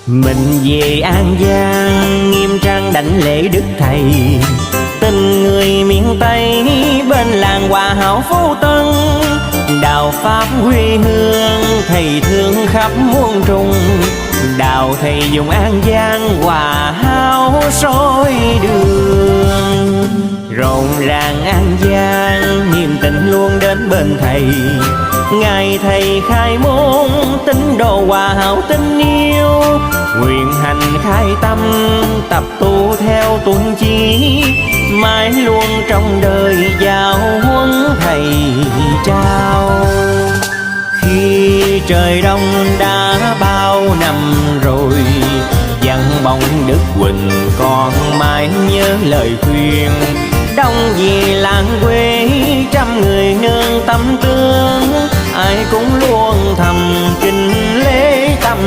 Mình về An Giang nghiêm trang đảnh lễ đức thầy, tình người miền Tây bên làng Hòa Hảo Phú Tân. Đạo pháp quê hương thầy thương khắp muôn trùng, đạo thầy dùng An Giang Hòa Hảo soi đường. Rộn ràng An Giang niềm tình luôn đến bên thầy, ngày thầy khai môn tín đồ Hòa Hảo tình yêu. Nguyện hành khai tâm tập tu theo tuân chí, mãi luôn trong đời giáo huấn thầy trao. Khi trời đông đã bao năm rồi, dặn bóng Đức Quỳnh còn mãi nhớ lời khuyên. Đông về làng quê trăm người nương tâm tương, ai cũng luôn thầm kính lễ tâm